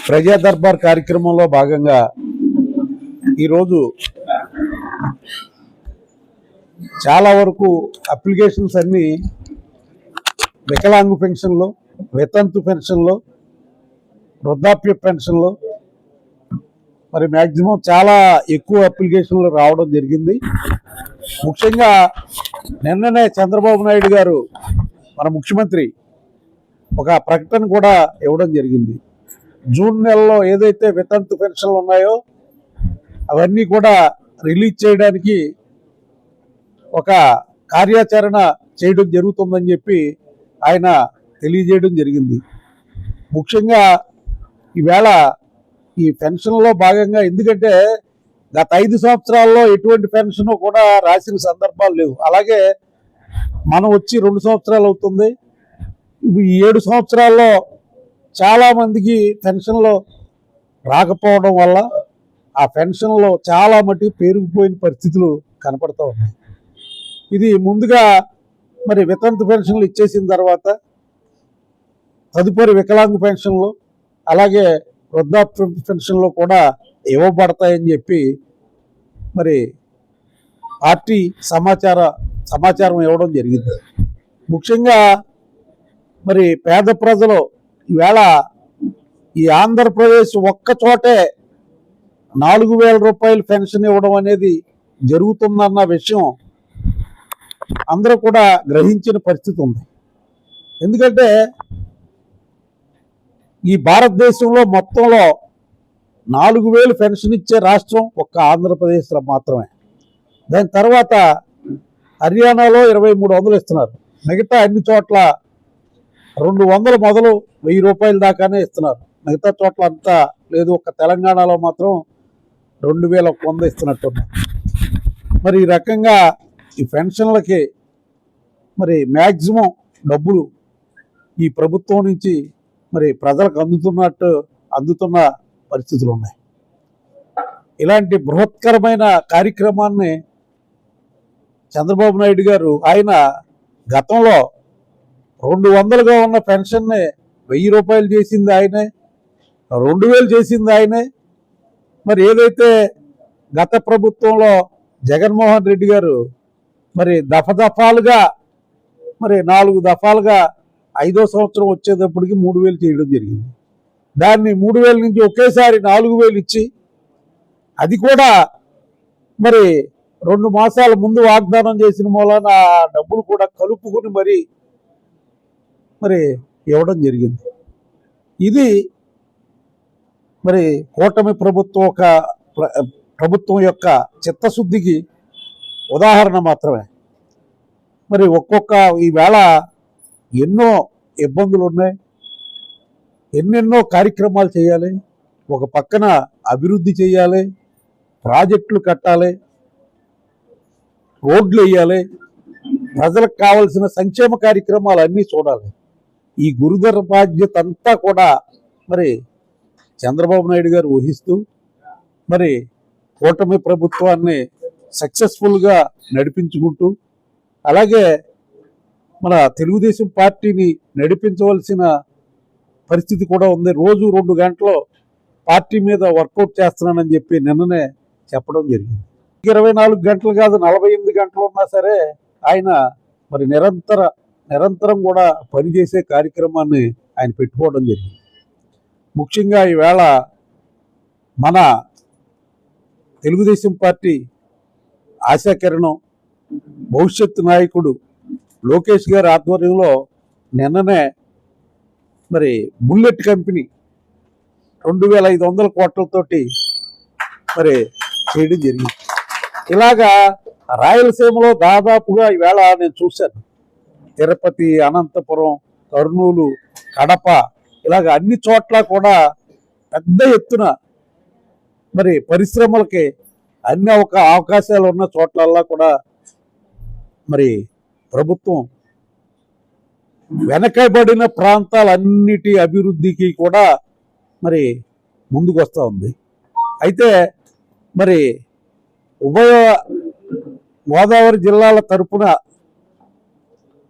ప్రజా దర్బార్ కార్యక్రమంలో భాగంగా ఈరోజు చాలా వరకు అప్లికేషన్స్ అన్నీ వికలాంగు పెన్షన్లో, వితంతు పెన్షన్లో, వృద్ధాప్య పెన్షన్లో మరి మ్యాక్సిమం చాలా ఎక్కువ అప్లికేషన్లు రావడం జరిగింది. ముఖ్యంగా నిన్ననే చంద్రబాబు నాయుడు గారు మన ముఖ్యమంత్రి ఒక ప్రకటన కూడా ఇవ్వడం జరిగింది. జూన్ నెలలో ఏదైతే వితంతు పెన్షన్లు ఉన్నాయో అవన్నీ కూడా రిలీజ్ చేయడానికి ఒక కార్యాచరణ చేయడం జరుగుతుందని చెప్పి ఆయన తెలియజేయడం జరిగింది. ముఖ్యంగా ఈవేళ ఈ పెన్షన్లో భాగంగా, ఎందుకంటే గత 5 సంవత్సరాల్లో ఎటువంటి పెన్షన్ కూడా రాసిన సందర్భాలు లేవు. అలాగే మనం వచ్చి 2 సంవత్సరాలు అవుతుంది. ఈ 7 సంవత్సరాల్లో చాలామందికి పెన్షన్లు రాకపోవడం వల్ల ఆ పెన్షన్లో చాలా మటుకు పేరుకుపోయిన పరిస్థితులు కనపడుతూ ఉన్నాయి. ఇది ముందుగా మరి వితంతు పెన్షన్లు ఇచ్చేసిన తర్వాత తదుపరి వికలాంగు పెన్షన్లు అలాగే వృద్ధాప్య పెన్షన్లు కూడా ఇవ్వబడతాయని చెప్పి మరి పార్టీ సమాచారం ఇవ్వడం జరిగింది. ముఖ్యంగా మరి పేద ప్రజలు ఈవేళ ఈ ఆంధ్రప్రదేశ్ ఒక్క చోటే 4,000 రూపాయలు పెన్షన్ ఇవ్వడం అనేది జరుగుతుందన్న విషయం అందరూ కూడా గ్రహించిన పరిస్థితి ఉంది. ఎందుకంటే ఈ భారతదేశంలో మొత్తంలో 4,000 పెన్షన్ ఇచ్చే రాష్ట్రం ఒక్క ఆంధ్రప్రదేశ్లో మాత్రమే. దాని తర్వాత హర్యానాలో 2,300 ఇస్తున్నారు. మిగతా అన్ని చోట్ల 200 మొదలు 1,000 రూపాయల దాకానే ఇస్తున్నారు. మిగతా చోట్ల అంతా లేదు. ఒక్క తెలంగాణలో మాత్రం 2,100 ఇస్తున్నట్టున్నారు. మరి ఈ రకంగా ఈ పెన్షన్లకి మరి మ్యాక్సిమం డబ్బులు ఈ ప్రభుత్వం నుంచి మరి ప్రజలకు అందుతున్న పరిస్థితులు ఉన్నాయి. ఇలాంటి బృహత్కరమైన కార్యక్రమాన్ని చంద్రబాబు నాయుడు గారు ఆయన గతంలో 200గా ఉన్న పెన్షన్ని 1,000 రూపాయలు చేసింది ఆయనే, 2,000 చేసింది ఆయనే. మరి ఏదైతే గత ప్రభుత్వంలో జగన్మోహన్ రెడ్డి గారు మరి దఫాలుగా మరి 4 దఫాలుగా 5వ సంవత్సరం వచ్చేటప్పటికి 3,000 చేయడం జరిగింది. దాన్ని 3,000 నుంచి ఒకేసారి 4,000 ఇచ్చి, అది కూడా మరి 2 మాసాల ముందు వాగ్దానం చేసిన మూలాన డబ్బులు కూడా కలుపుకుని మరి ఇవ్వడం జరిగింది. ఇది మరి కూటమి ప్రభుత్వం యొక్క చిత్తశుద్ధికి ఉదాహరణ మాత్రమే. మరి ఈవేళ ఎన్నో ఇబ్బందులు ఉన్నాయి, ఎన్నెన్నో కార్యక్రమాలు చేయాలి. ఒక పక్కన అభివృద్ధి చేయాలి, ప్రాజెక్టులు కట్టాలి, రోడ్లు వేయాలి, ప్రజలకు కావాల్సిన సంక్షేమ కార్యక్రమాలు అన్నీ చూడాలి. ఈ గురుతర బాధ్యత అంతా కూడా మరి చంద్రబాబు నాయుడు గారు వహిస్తూ మరి కూటమి ప్రభుత్వాన్ని సక్సెస్ఫుల్గా నడిపించుకుంటూ, అలాగే మన తెలుగుదేశం పార్టీని నడిపించవలసిన పరిస్థితి కూడా ఉంది. రోజు 2 గంటలు పార్టీ మీద వర్కౌట్ చేస్తున్నానని చెప్పి నిన్ననే చెప్పడం జరిగింది. 24 గంటలు కాదు, 48 గంటలు ఉన్నా సరే ఆయన మరి నిరంతరం కూడా పనిచేసే కార్యక్రమాన్ని ఆయన పెట్టుకోవడం జరిగింది. ముఖ్యంగా ఈవేళ మన తెలుగుదేశం పార్టీ ఆశాకిరణం భవిష్యత్తు నాయకుడు లోకేష్ గారి ఆధ్వర్యంలో నిన్ననే మరి బుల్లెట్ కంపెనీ 2,500 కోట్లతోటి మరి చేయడం జరిగింది. ఇలాగా రాయలసీమలో దాదాపుగా ఈవేళ నేను చూశాను, తిరుపతి, అనంతపురం, కర్నూలు, కడప, ఇలాగ అన్ని చోట్ల కూడా పెద్ద ఎత్తున మరి పరిశ్రమలకి అన్ని అవకాశాలు ఉన్న చోట్లల్లా కూడా మరి ప్రభుత్వం వెనకబడిన ప్రాంతాలన్నిటి అభివృద్ధికి కూడా మరి ముందుకు వస్తూ ఉంది. అయితే మరి ఉభయ గోదావరి జిల్లాల తరపున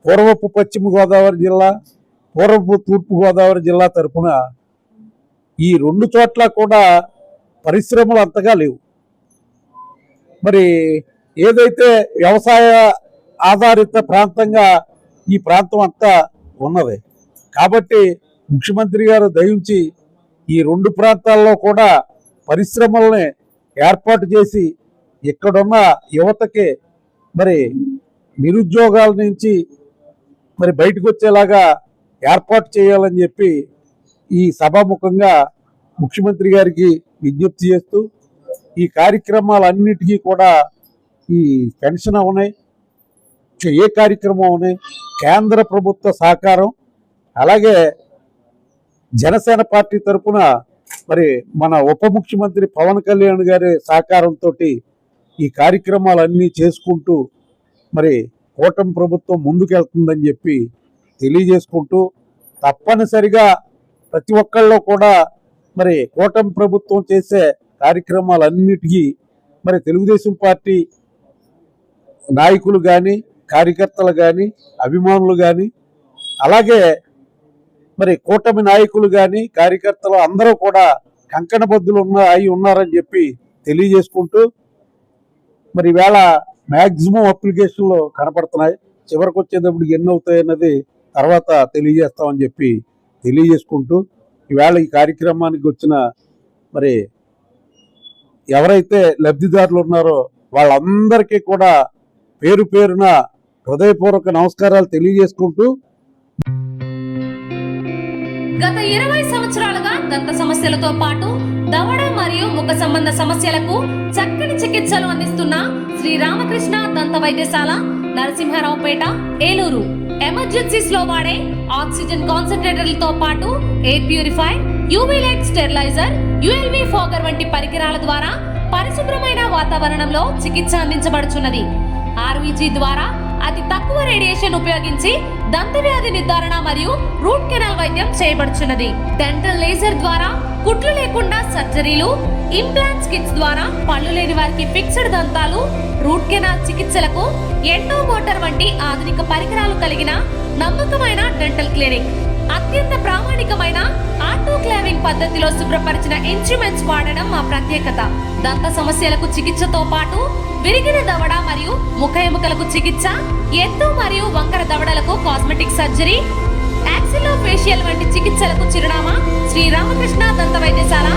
పూర్వపు పశ్చిమ గోదావరి జిల్లా, పూర్వపు తూర్పు గోదావరి జిల్లా తరపున ఈ రెండు చోట్ల కూడా పరిశ్రమలు అంతగా లేవు. మరి ఏదైతే వ్యవసాయ ఆధారిత ప్రాంతంగా ఈ ప్రాంతం అంతా ఉన్నది కాబట్టి ముఖ్యమంత్రి గారు దయించి ఈ రెండు ప్రాంతాల్లో కూడా పరిశ్రమల్ని ఏర్పాటు చేసి ఇక్కడున్న యువతకి మరి నిరుద్యోగాల నుంచి మరి బయటకు వచ్చేలాగా ఏర్పాటు చేయాలని చెప్పి ఈ సభాముఖంగా ముఖ్యమంత్రి గారికి విజ్ఞప్తి చేస్తూ ఈ కార్యక్రమాలన్నిటికీ కూడా ఈ పెన్షన్ అవునాయి, ఏ కార్యక్రమం అవునాయి, కేంద్ర ప్రభుత్వ సహకారం, అలాగే జనసేన పార్టీ తరఫున మరి మన ఉప ముఖ్యమంత్రి పవన్ కళ్యాణ్ గారి సహకారంతో ఈ కార్యక్రమాలన్నీ చేసుకుంటూ మరి కూటమి ప్రభుత్వం ముందుకెళ్తుందని చెప్పి తెలియజేసుకుంటూ తప్పనిసరిగా ప్రతి ఒక్కళ్ళు కూడా మరి కూటమి ప్రభుత్వం చేసే కార్యక్రమాలన్నిటికీ మరి తెలుగుదేశం పార్టీ నాయకులు కానీ కార్యకర్తలు కానీ అభిమానులు కానీ అలాగే మరి కూటమి నాయకులు కానీ కార్యకర్తలు అందరూ కూడా కంకణబద్దులు ఉన్నారని చెప్పి తెలియజేసుకుంటూ మరి ఈవేళ మ్యాక్సిమం అప్లికేషన్లు కనపడుతున్నాయి. చివరికి వచ్చేటప్పుడు ఎన్ని అవుతాయి అన్నది తర్వాత తెలియజేస్తామని చెప్పి తెలియజేసుకుంటూ ఈవేళ ఈ కార్యక్రమానికి వచ్చిన మరి ఎవరైతే లబ్ధిదారులు ఉన్నారో వాళ్ళందరికీ కూడా పేరు పేరున హృదయపూర్వక నమస్కారాలు తెలియజేసుకుంటూ గత 20 సంవత్సరాలుగా దంత సమస్యలతో పాటు దవడ మరియు ముఖ సంబంధ సమస్యలకు చక్కని చికిత్సలు అందిస్తున్న శ్రీ రామకృష్ణ దంత వైద్యశాల, నరసింహారావుపేట, ఏలూరు. ఎమర్జెన్సీస్ లో వాడే ఆక్సిజన్ కాన్సంట్రేటర్లతో పాటు air purify, UV light steriliser, ULV fogger వంటి పరికరాల ద్వారా పరిశుభ్రమైన వాతావరణంలో చికిత్స అందించబడుచున్నది. ఆర్వీజీ ద్వారా అతి తక్కువ రేడియేషన్ ఉపయోగించి దంత వ్యాధి నిర్ధారణ మరియు రూట్ కెనాల్ వైద్యం చేయబడుచున్నది. డెంటల్ లేజర్ ద్వారా కుట్లు లేకుండా సర్జరీలు, ఇంప్లాంట్స్ కిట్స్ ద్వారా పళ్ళు లేని వారికి ఫిక్స్డ్ దంతాలు, రూట్ కెనాల్ చికిత్సలకు ఎండో మోటార్ వంటి ఆధునిక పరికరాలు కలిగిన నమ్మకమైన డెంటల్ క్లినిక్. అత్యంత ప్రామాణికమైన ఆటోక్లావింగ్ పద్ధతిలో శుభ్రపరిచిన ఇన్స్ట్రుమెంట్స్ వాడడం మా ప్రత్యేకత. దంత సమస్యలకు చికిత్సతో పాటు విరిగిన దవడ మరియు ముఖ ఎముకలకు చికిత్స, ఎత్తు మరియు వంకర దవడలకు కాస్మెటిక్ సర్జరీ, యాక్సిలో ఫేషియల్ వంటి చికిత్సలకు చిరునామా శ్రీ రామకృష్ణ దంత వైద్యశాల,